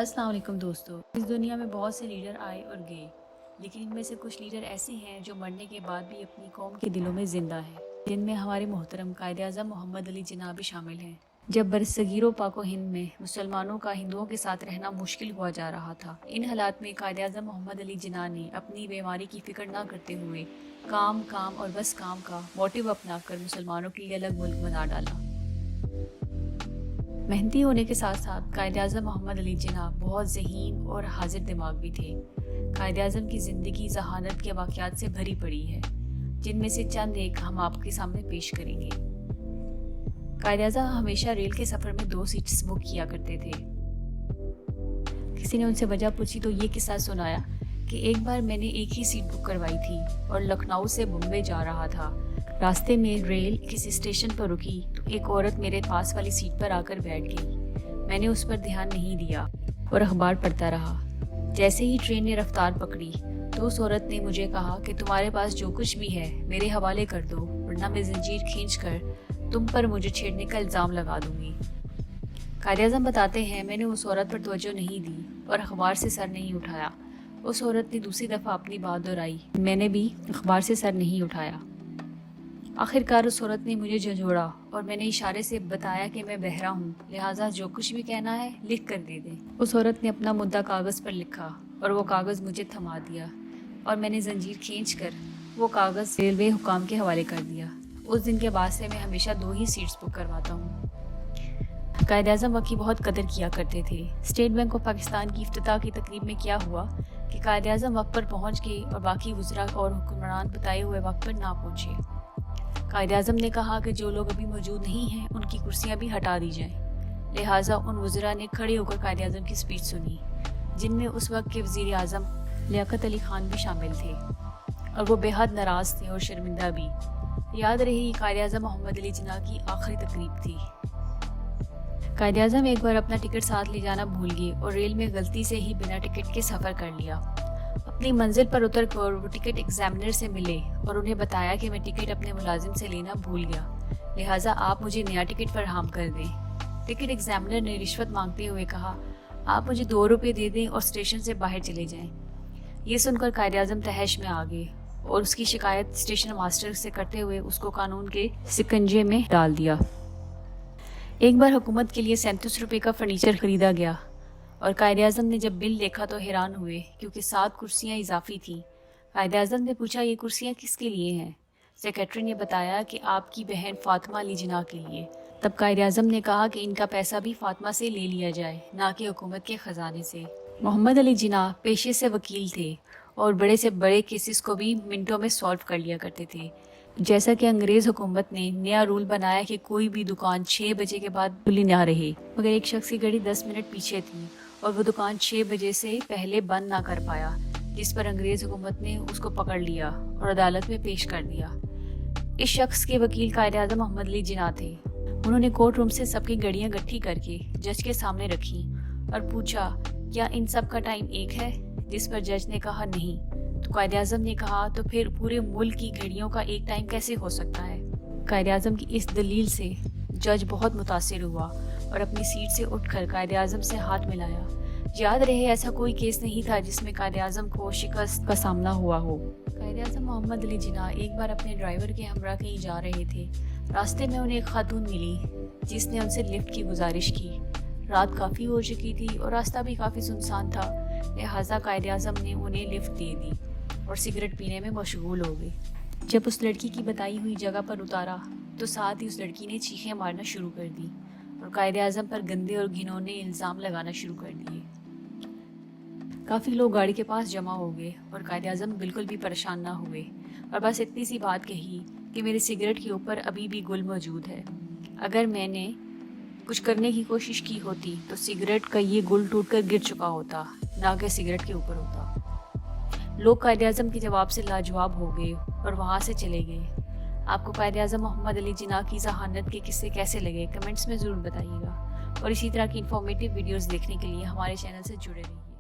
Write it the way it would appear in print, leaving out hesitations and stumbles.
अस्सलाम वालेकुम दोस्तों। इस दुनिया में बहुत से लीडर आए और गए, लेकिन इनमें से कुछ लीडर ऐसे हैं जो मरने के बाद भी अपनी कौम के दिलों में ज़िंदा हैं, जिनमें हमारे मोहतरम कायद-ए-आज़म मोहम्मद अली जिन्ना भी शामिल हैं। जब बरसगीरो पाको हिंद में मुसलमानों का हिंदुओं के साथ रहना मुश्किल हुआ जा रहा था, इन हालात में कायद-ए-आज़म मोहम्मद अली जिन्ना ने अपनी बीमारी की फ़िक्र न करते हुए काम काम और बस काम का मोटिव अपनाकर मुसलमानों के लिए अलग मुल्क बना डाला। मेहनती होने के साथ साथ कायद-ए-आज़म मोहम्मद अली जिन्ना बहुत ज़हीन और हाजिर दिमाग भी थे। कायद-ए-आज़म की ज़िंदगी जहानत के वाक़यात से भरी पड़ी है, जिनमें से चंद एक हम आपके सामने पेश करेंगे। कायद-ए-आज़म हमेशा रेल के सफ़र में 2 सीट्स बुक किया करते थे। किसी ने उनसे वजह पूछी तो ये किस्सा सुनाया कि एक बार मैंने एक ही सीट बुक करवाई थी और लखनऊ से बम्बई जा रहा था। रास्ते में रेल किसी स्टेशन पर रुकी तो एक औरत मेरे पास वाली सीट पर आकर बैठ गई। मैंने उस पर ध्यान नहीं दिया और अखबार पढ़ता रहा। जैसे ही ट्रेन ने रफ्तार पकड़ी तो उस औरत ने मुझे कहा कि तुम्हारे पास जो कुछ भी है मेरे हवाले कर दो, वरना मैं जंजीर खींचकर तुम पर मुझे छेड़ने का इल्ज़ाम लगा दूंगी। कायद-ए-आज़म बताते हैं, मैंने उस औरत पर तवज्जो नहीं दी और अखबार से सर नहीं उठाया। उस औरत ने दूसरी दफ़ा अपनी बात दोहराई, मैंने भी अखबार से सर नहीं उठाया। आखिरकार उस औरत ने मुझे झंझोड़ा और मैंने इशारे से बताया कि मैं बहरा हूँ, लिहाजा जो कुछ भी कहना है लिख कर दे दें। उस औरत ने अपना मुद्दा कागज़ पर लिखा और वो कागज़ मुझे थमा दिया और मैंने जंजीर खींचकर वो कागज़ रेलवे हुकाम के हवाले कर दिया। उस दिन के बाद से मैं हमेशा 2 ही सीट्स बुक करवाता हूँ। कायद-ए-आज़म वक्त की बहुत कदर किया करते थे। स्टेट बैंक ऑफ पाकिस्तान की इफ्तिताह की तकरीब में क्या हुआ कि कायद-ए-आज़म वक्त पर पहुँच गए और बाकी वज़रा और हुक्मरान बताए हुए वक्त पर ना पहुँचे। कायद-ए-आज़म ने कहा कि जो लोग अभी मौजूद नहीं हैं उनकी कुर्सियां भी हटा दी जाएं। लिहाजा उन वज़रा ने खड़े होकर कायद-ए-आज़म की स्पीच सुनी, जिनमें उस वक्त के वज़ीर आज़म लियाकत अली खान भी शामिल थे और वो बेहद नाराज़ थे और शर्मिंदा भी। याद रही कायद-ए-आज़म मोहम्मद अली जिन्ना की आखिरी तकरीब थी। कायद-ए-आज़म एक बार अपना टिकट साथ ले जाना भूल गए और रेल में गलती से ही बिना टिकट के सफ़र कर लिया। अपनी मंजिल पर उतर कर वो टिकट एग्जामिनर से मिले और उन्हें बताया कि मैं टिकट अपने मुलाजिम से लेना भूल गया, लिहाजा आप मुझे नया टिकट फराहम कर दें। टिकट एग्जामिनर ने रिश्वत मांगते हुए कहा, आप मुझे 2 रुपये दे दें और स्टेशन से बाहर चले जाएं। ये सुनकर कायद-ए-आज़म तहश में आ गए और उसकी शिकायत स्टेशन मास्टर से करते हुए उसको कानून के सिकंजे में डाल दिया। एक बार हुकूमत के लिए 37 रुपये का फर्नीचर खरीदा गया और कायद-ए-आज़म ने जब बिल देखा तो हैरान हुए क्योंकि 7 कुर्सियाँ इजाफी थीं। कायद-ए-आज़म ने पूछा, ये कुर्सियाँ किसके लिए हैं? सेक्रेटरी ने बताया कि आपकी बहन फातिमा अली जिन्ना के लिए। तब कायद-ए-आज़म ने कहा कि इनका पैसा भी फातिमा से ले लिया जाए, ना कि हुकूमत के ख़जाने से। मोहम्मद अली जिन्ना पेशे से वकील थे और बड़े से बड़े केसेस को भी मिनटों में सॉल्व कर लिया करते थे। जैसा कि अंग्रेज़ हुकूमत ने नया रूल बनाया कि कोई भी दुकान 6 बजे के बाद खुली ना रहे, मगर एक शख्स की घड़ी 10 मिनट पीछे थी और वो दुकान 6 बजे से पहले बंद ना कर पाया, जिस पर अंग्रेज़ हुकूमत ने उसको पकड़ लिया और अदालत में पेश कर दिया। इस शख्स के वकील कायद-ए-आज़म मोहम्मद अली जिन्ना थे। उन्होंने कोर्ट रूम से सबकी घड़ियां इकट्ठी करके जज के सामने रखी और पूछा, क्या इन सब का टाइम एक है? जिस पर जज ने कहा नहीं। तो कायद-ए-आज़म ने कहा, तो फिर पूरे मुल्क की घड़ियों का एक टाइम कैसे हो सकता है? कायद-ए-आज़म की इस दलील से जज बहुत मुतासिर हुआ और अपनी सीट से उठकर कायद-ए-आज़म से हाथ मिलाया। याद रहे, ऐसा कोई केस नहीं था जिसमें कायद-ए-आज़म को शिकस्त का सामना हुआ हो। कायद-ए-आज़म मोहम्मद अली जिन्ना एक बार अपने ड्राइवर के हमरा कहीं जा रहे थे। रास्ते में उन्हें एक खातून मिली जिसने उनसे लिफ्ट की गुजारिश की। रात काफ़ी हो चुकी थी और रास्ता भी काफ़ी सुनसान था, लिहाजा कायद-ए-आज़म ने उन्हें लिफ्ट दे दी और सिगरेट पीने में मशगूल हो गए। जब उस लड़की की बताई हुई जगह पर उतारा तो साथ ही उस लड़की ने चीखें मारना शुरू कर दी और कायद-ए-आज़म पर गंदे और घिनौने इल्ज़ाम लगाना शुरू कर दिए। काफ़ी लोग गाड़ी के पास जमा हो गए और कायद-ए-आज़म बिल्कुल भी परेशान ना हुए और बस इतनी सी बात कही कि मेरे सिगरेट के ऊपर अभी भी गुल मौजूद है। अगर मैंने कुछ करने की कोशिश की होती तो सिगरेट का ये गुल टूटकर गिर चुका होता, ना कि सिगरेट के ऊपर होता। लोग कायद-ए-आज़म के जवाब से लाजवाब हो गए और वहाँ से चले गए। आपको कायद-ए-आज़म मोहम्मद अली जिन्ना की जहानत के किस्से कैसे लगे, कमेंट्स में ज़रूर बताइएगा और इसी तरह की इन्फॉर्मेटिव वीडियोस देखने के लिए हमारे चैनल से जुड़े रहिए।